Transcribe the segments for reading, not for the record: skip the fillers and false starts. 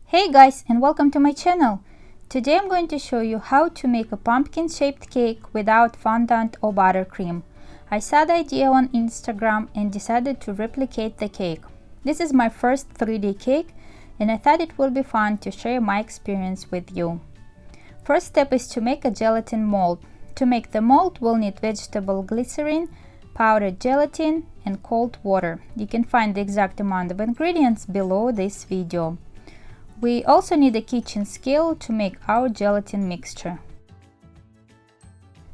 Hey guys, and welcome to my channel. Today I'm going to show you how to make a pumpkin shaped cake without fondant or buttercream. I saw the idea on Instagram and decided to replicate the cake. This is my first 3D cake and I thought it would be fun to share my experience with you. First step is to make a gelatin mold. To make the mold, we'll need vegetable glycerin, powdered gelatin, and cold water. You can find the exact amount of ingredients below this video. We also need a kitchen scale to make our gelatin mixture.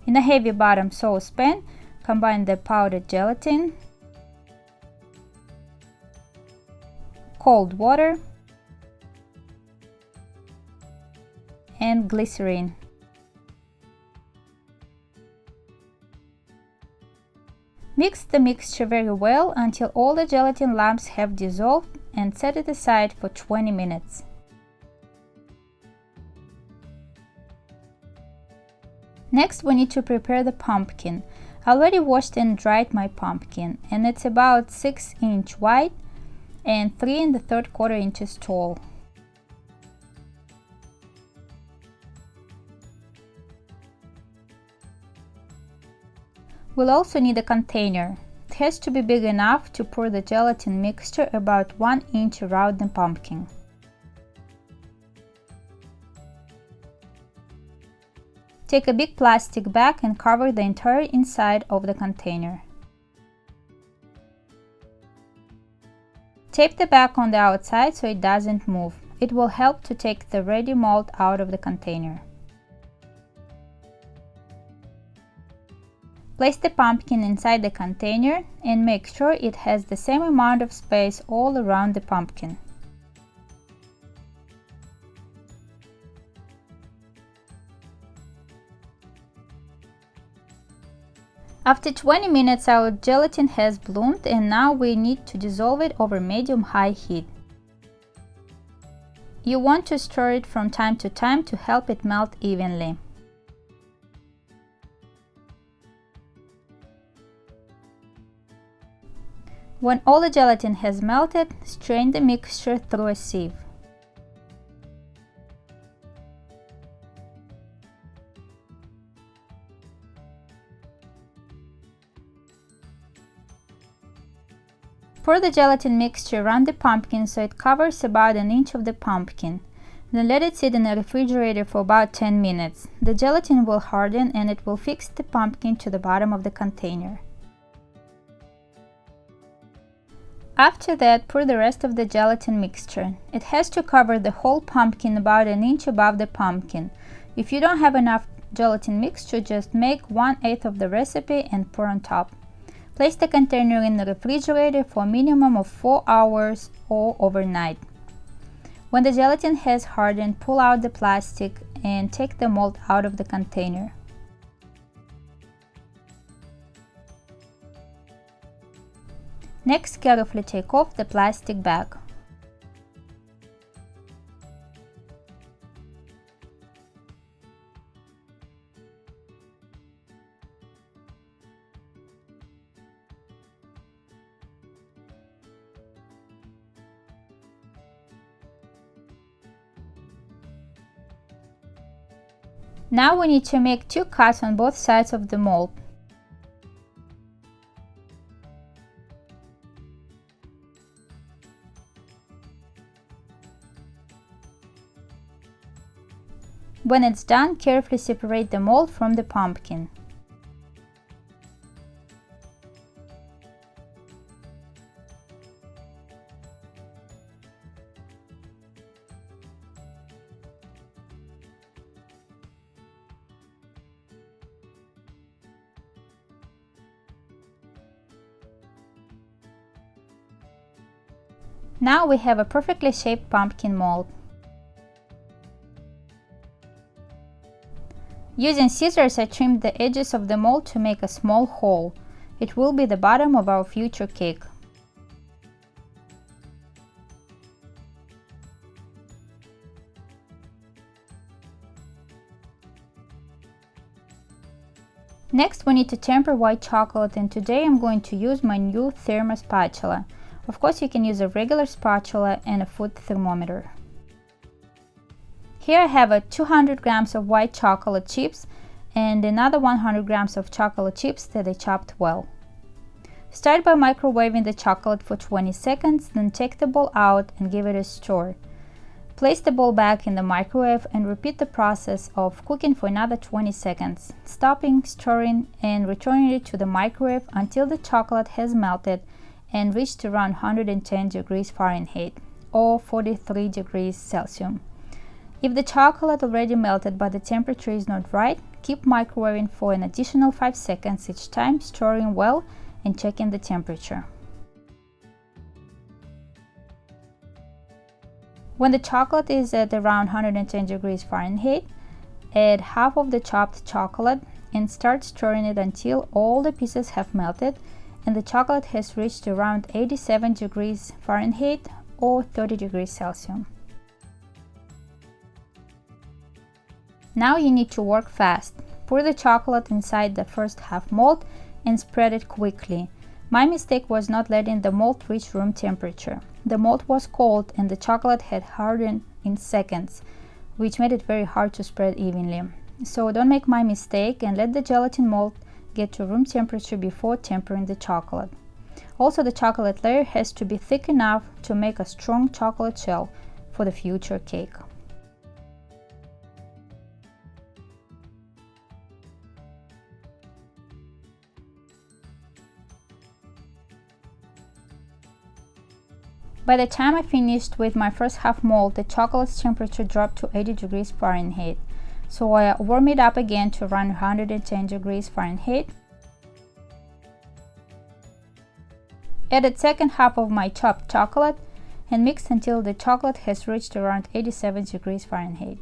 In a heavy bottom saucepan, combine the powdered gelatin, cold water, and glycerin. Mix the mixture very well until all the gelatin lumps have dissolved and set it aside for 20 minutes. Next, we need to prepare the pumpkin. I already washed and dried my pumpkin, and it's about 6 inches wide and 3 3/4 inches tall. We'll also need a container. It has to be big enough to pour the gelatin mixture about 1 inch around the pumpkin. Take a big plastic bag and cover the entire inside of the container. Tape the bag on the outside so it doesn't move. It will help to take the ready mold out of the container. Place the pumpkin inside the container and make sure it has the same amount of space all around the pumpkin. After 20 minutes our gelatin has bloomed and now we need to dissolve it over medium-high heat. You want to stir it from time to time to help it melt evenly. When all the gelatin has melted, strain the mixture through a sieve. Pour the gelatin mixture around the pumpkin so it covers about 1 inch of the pumpkin. Then let it sit in the refrigerator for about 10 minutes. The gelatin will harden and it will fix the pumpkin to the bottom of the container. After that, pour the rest of the gelatin mixture. It has to cover the whole pumpkin about 1 inch above the pumpkin. If you don't have enough gelatin mixture, just make 1/8 of the recipe and pour on top. Place the container in the refrigerator for a minimum of 4 hours or overnight. When the gelatin has hardened, pull out the plastic and take the mold out of the container. Next, carefully take off the plastic bag. Now we need to make 2 cuts on both sides of the mold. When it's done, carefully separate the mold from the pumpkin. Now we have a perfectly shaped pumpkin mold. Using scissors, I trimmed the edges of the mold to make a small hole. It will be the bottom of our future cake. Next, we need to temper white chocolate, and today I'm going to use my new thermal spatula. Of course, you can use a regular spatula and a food thermometer. Here I have 200 grams of white chocolate chips and another 100 grams of chocolate chips that I chopped well. Start by microwaving the chocolate for 20 seconds, then take the bowl out and give it a stir. Place the bowl back in the microwave and repeat the process of cooking for another 20 seconds, stopping, stirring, and returning it to the microwave until the chocolate has melted and reached around 110 degrees Fahrenheit or 43 degrees Celsius. If the chocolate already melted but the temperature is not right, keep microwaving for an additional 5 seconds each time, stirring well and checking the temperature. When the chocolate is at around 110 degrees Fahrenheit, add half of the chopped chocolate and start stirring it until all the pieces have melted and the chocolate has reached around 87 degrees Fahrenheit or 30 degrees Celsius. Now you need to work fast. Pour the chocolate inside the first half mold and spread it quickly. My mistake was not letting the mold reach room temperature. The mold was cold and the chocolate had hardened in seconds, which made it very hard to spread evenly. So don't make my mistake and let the gelatin mold get to room temperature before tempering the chocolate. Also, the chocolate layer has to be thick enough to make a strong chocolate shell for the future cake. By the time I finished with my first half mold, the chocolate's temperature dropped to 80 degrees Fahrenheit. So I warm it up again to around 110 degrees Fahrenheit. Add the second half of my chopped chocolate and mix until the chocolate has reached around 87 degrees Fahrenheit.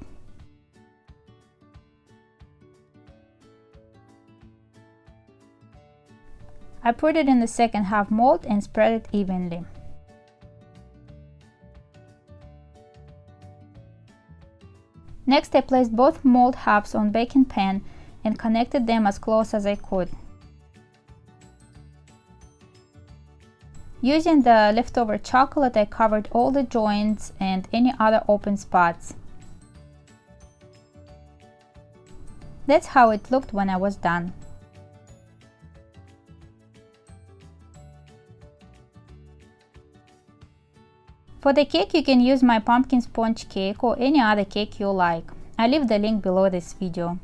I put it in the second half mold and spread it evenly. Next, I placed both mold halves on baking pan and connected them as close as I could. Using the leftover chocolate, I covered all the joints and any other open spots. That's how it looked when I was done. For the cake, you can use my pumpkin sponge cake or any other cake you like. I leave the link below this video.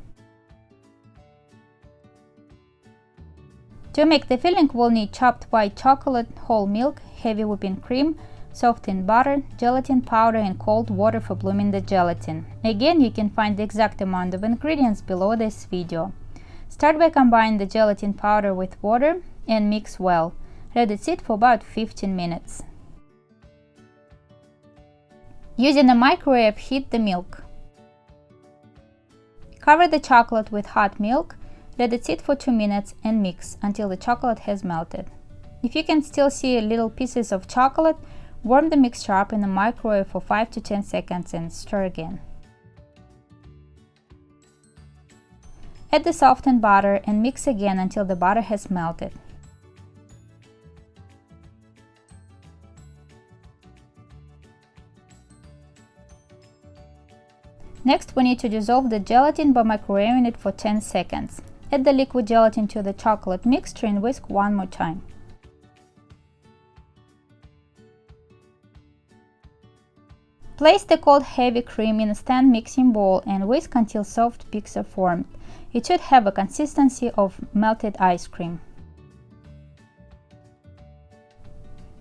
To make the filling, we'll need chopped white chocolate, whole milk, heavy whipping cream, softened butter, gelatin powder, and cold water for blooming the gelatin. Again, you can find the exact amount of ingredients below this video. Start by combining the gelatin powder with water and mix well. Let it sit for about 15 minutes. Using a microwave, heat the milk. Cover the chocolate with hot milk, let it sit for 2 minutes and mix until the chocolate has melted. If you can still see little pieces of chocolate, warm the mixture up in the microwave for 5 to 10 seconds and stir again. Add the softened butter and mix again until the butter has melted. Next, we need to dissolve the gelatin by microwaving it for 10 seconds. Add the liquid gelatin to the chocolate mixture and whisk one more time. Place the cold heavy cream in a stand mixing bowl and whisk until soft peaks are formed. It should have a consistency of melted ice cream.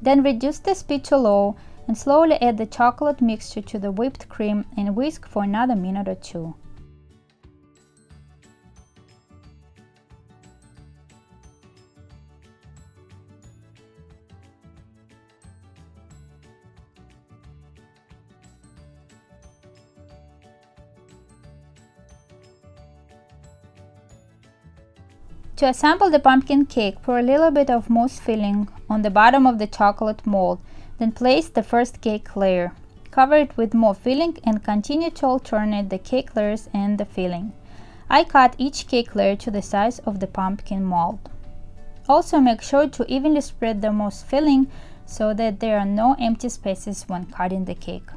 Then reduce the speed to low and slowly add the chocolate mixture to the whipped cream and whisk for another minute or two. To assemble the pumpkin cake, pour a little bit of mousse filling on the bottom of the chocolate mold, then place the first cake layer. Cover it with more filling and continue to alternate the cake layers and the filling. I cut each cake layer to the size of the pumpkin mold. Also make sure to evenly spread the mousse filling so that there are no empty spaces when cutting the cake.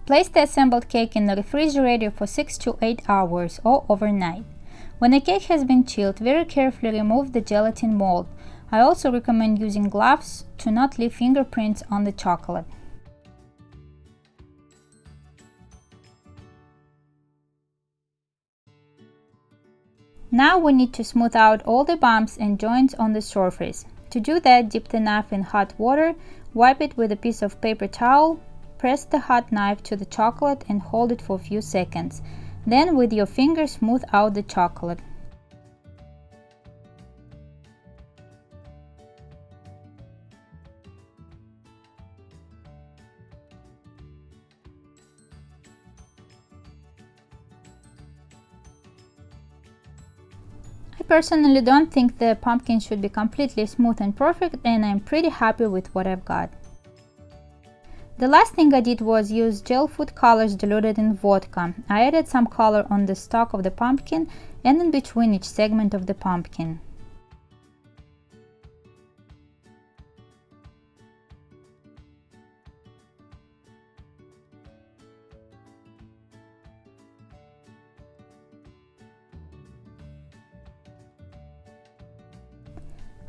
Place the assembled cake in the refrigerator for 6 to 8 hours or overnight. When the cake has been chilled, very carefully remove the gelatin mold. I also recommend using gloves to not leave fingerprints on the chocolate. Now we need to smooth out all the bumps and joints on the surface. To do that, dip the knife in hot water, wipe it with a piece of paper towel, press the hot knife to the chocolate and hold it for a few seconds. Then with your fingers smooth out the chocolate. I personally don't think the pumpkin should be completely smooth and perfect, and I'm pretty happy with what I've got. The last thing I did was use gel food colors diluted in vodka. I added some color on the stalk of the pumpkin and in between each segment of the pumpkin.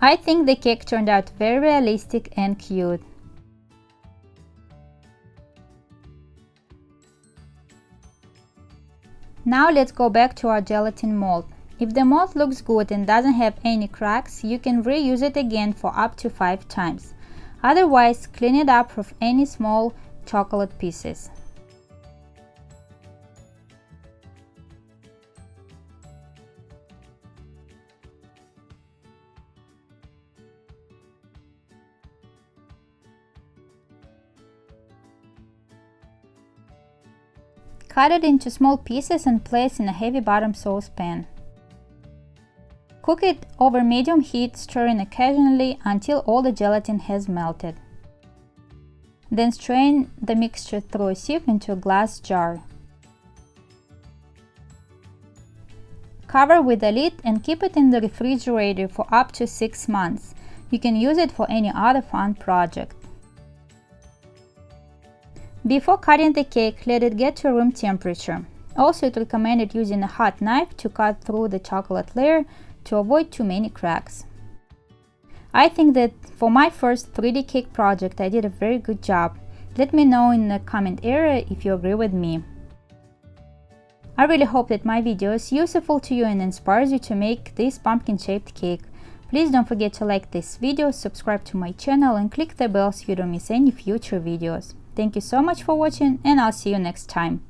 I think the cake turned out very realistic and cute. Now let's go back to our gelatin mold. If the mold looks good and doesn't have any cracks, you can reuse it again for up to 5 times. Otherwise, clean it up of any small chocolate pieces. Cut it into small pieces and place in a heavy bottom saucepan. Cook it over medium heat, stirring occasionally until all the gelatin has melted. Then strain the mixture through a sieve into a glass jar. Cover with a lid and keep it in the refrigerator for up to 6 months. You can use it for any other fun project. Before cutting the cake, let it get to room temperature. Also, it's recommended using a hot knife to cut through the chocolate layer to avoid too many cracks. I think that for my first 3D cake project, I did a very good job. Let me know in the comment area if you agree with me. I really hope that my video is useful to you and inspires you to make this pumpkin-shaped cake. Please don't forget to like this video, subscribe to my channel and click the bell so you don't miss any future videos. Thank you so much for watching, and I'll see you next time.